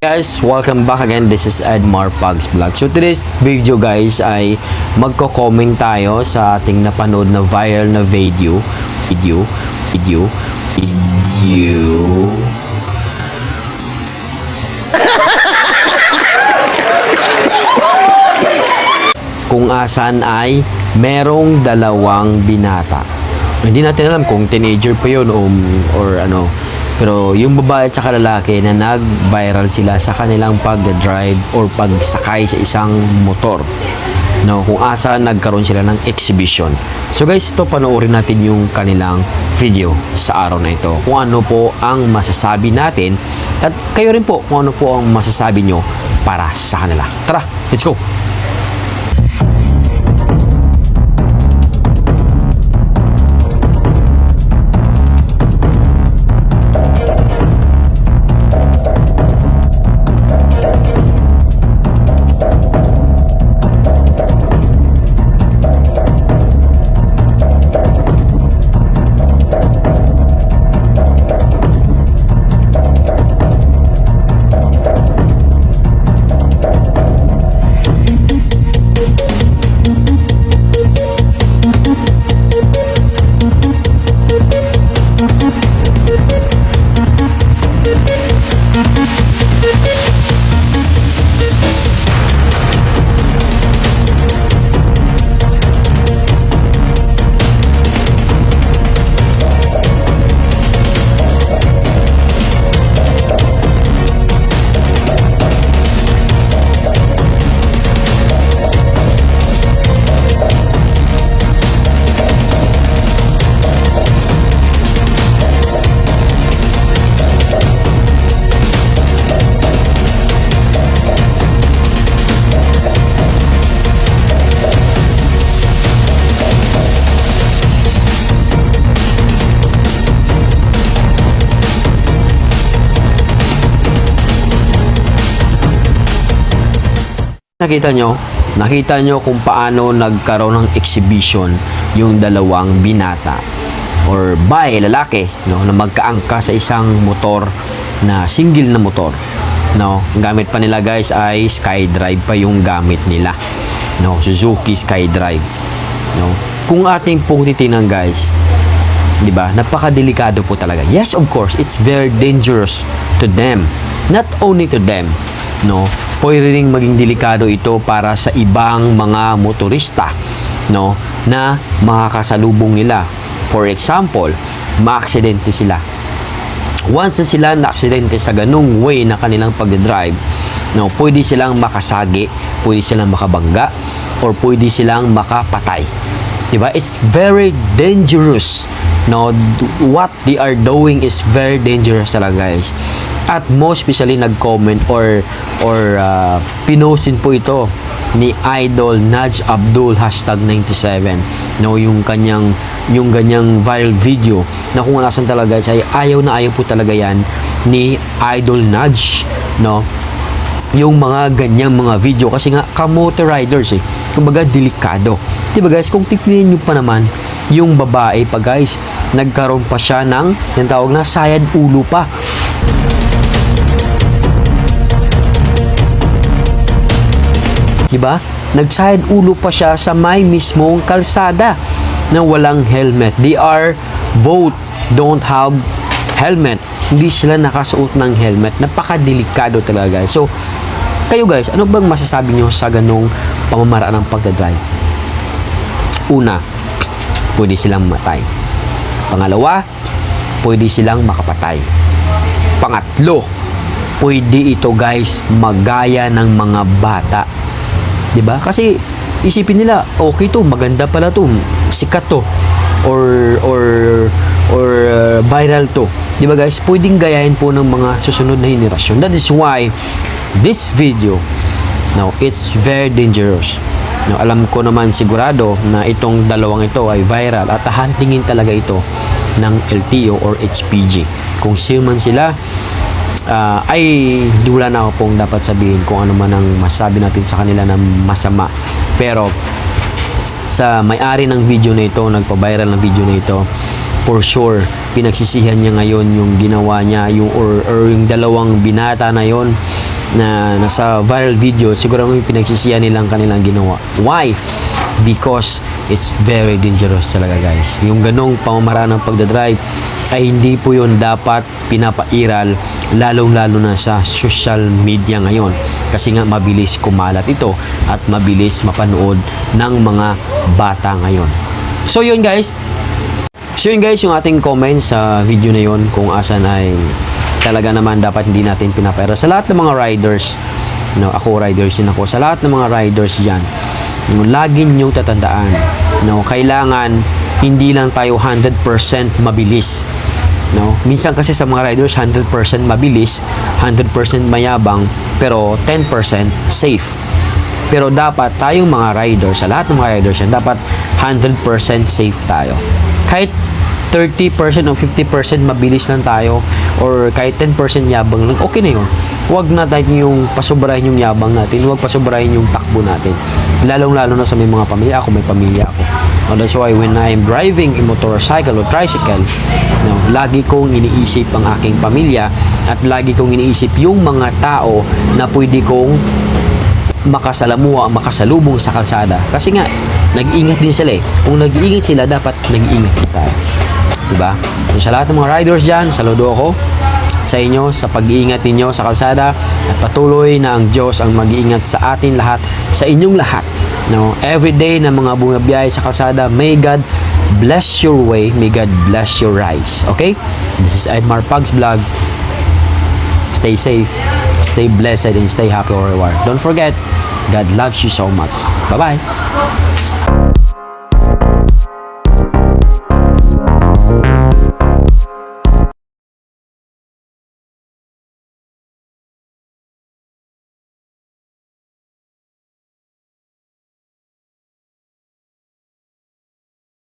Guys, welcome back again. This is Edmar Pugs Vlog. So today's video guys ay magko-comment tayo sa ating napanood na viral na video. Kung asan ay merong dalawang binata. Hindi natin alam kung teenager pa yun or ano. Pero yung babae at saka lalaki na nag-viral sila sa kanilang pag-drive or pagsakay sa isang motor. No, kung asa nagkaroon sila ng exhibition. So guys, ito panoorin natin yung kanilang video sa araw na ito. Kung ano po ang masasabi natin at kayo rin po kung ano po ang masasabi nyo para sa kanila. Tara, let's go! Nakita nyo kung paano nagkaroon ng exhibition yung dalawang binata or bae, lalaki, no, na magkaangka sa isang motor na single na motor. No, gamit pa nila guys ay SkyDrive pa yung gamit nila. No, Suzuki SkyDrive. No, kung ating pong titingnan guys, 'di ba? Napakadelikado po talaga. Yes, of course, it's very dangerous to them. Not only to them, no, pwede ring maging delikado ito para sa ibang mga motorista, no, na makakasalubong nila. For example, maaksidente sila. Once na sila na-aksidente sa ganung way na kanilang pag-drive, no, pwede silang makasagi, pwede silang makabangga, or pwede silang makapatay. Diba? It's very dangerous. No, what they are doing is very dangerous talaga guys. At most especially nag-comment or pinostin po ito ni Idol Naj Abdul #97. No, yung ganyang viral video na kung nasan talaga ay ayaw po talaga yan ni Idol Naj, no, yung mga ganyang mga video kasi nga kamotor riders kumbaga delikado. Diba guys, kung tignan nyo pa naman yung babae pa guys, nagkaroon pa siya ng yung tawag na sayad ulo pa. Diba? Nagsayad ulo pa siya sa may mismong kalsada na walang helmet. They are both don't have helmet. Hindi sila nakasuot ng helmet. Napakadelikado talaga guys. So, kayo guys, ano bang masasabi nyo sa ganong pamamaraan ng pagdadrive? Una, pwede silang matay. Pangalawa, pwede silang makapatay. Pangatlo, pwede ito guys magaya ng mga bata. Diba? Kasi isipin nila, okay to, maganda pala to, sikat to, or viral to. Diba guys? Pwedeng gayahin po ng mga susunod na henerasyon. That is why this video, now, it's very dangerous. Now, alam ko naman sigurado na itong dalawang ito ay viral at hahantingin talaga ito ng LTO or HPG. Kung sino man sila, ay di wala na ako pong dapat sabihin kung ano man ang masabi natin sa kanila na masama. Pero sa may-ari ng video na ito, nagpa-viral ng video na ito, for sure pinagsisihan niya ngayon yung ginawa niya, yung or yung dalawang binata na yon na nasa viral video, siguro yung pinagsisihan nilang kanilang ginawa. Why? Because it's very dangerous talaga, guys. Yung ganong pamamaraan ng pagdadrive ay hindi po yun dapat pinapairal, lalong-lalo na sa social media ngayon. Kasi nga mabilis kumalat ito at mabilis mapanood ng mga bata ngayon. So yun guys, yung ating comment sa video na yun, kung asan ay talaga naman dapat hindi natin pinapairal. Sa lahat ng mga riders, ako riders din ako, sa lahat ng mga riders dyan, lagi niyong tatandaan, kailangan hindi lang tayo 100% mabilis. Minsan kasi sa mga riders 100% mabilis, 100% mayabang, pero 10% safe. Pero dapat tayong mga riders, sa lahat ng mga riders yan, dapat 100% safe tayo. Kahit 30% o 50% mabilis lang tayo, or kahit 10% yabang lang, okay na yun. Huwag natin yung pasobrahin yung yabang natin, huwag pasobrahin yung takbo natin. Lalong-lalo na sa may mga pamilya. Ako, may pamilya ako. That's why when I'm driving a motorcycle or tricycle, lagi kong iniisip ang aking pamilya at lagi kong iniisip yung mga tao na pwede kong makasalubong sa kalsada. Kasi nga, nag-iingat din sila eh. Kung nag-iingat sila, dapat nag-iingat tayo. Diba? So, sa lahat ng mga riders dyan, saludo ako sa inyo sa pag-iingat ninyo sa kalsada, at patuloy na ang Diyos ang mag-iingat sa atin lahat, sa inyong lahat. Everyday na mga bumabiyahe sa kalsada, may God bless your way, may God bless your rise. Okay? This is Edmar Pugs Vlog. Stay safe, stay blessed, and stay happy everywhere. Don't forget, God loves you so much. Bye-bye.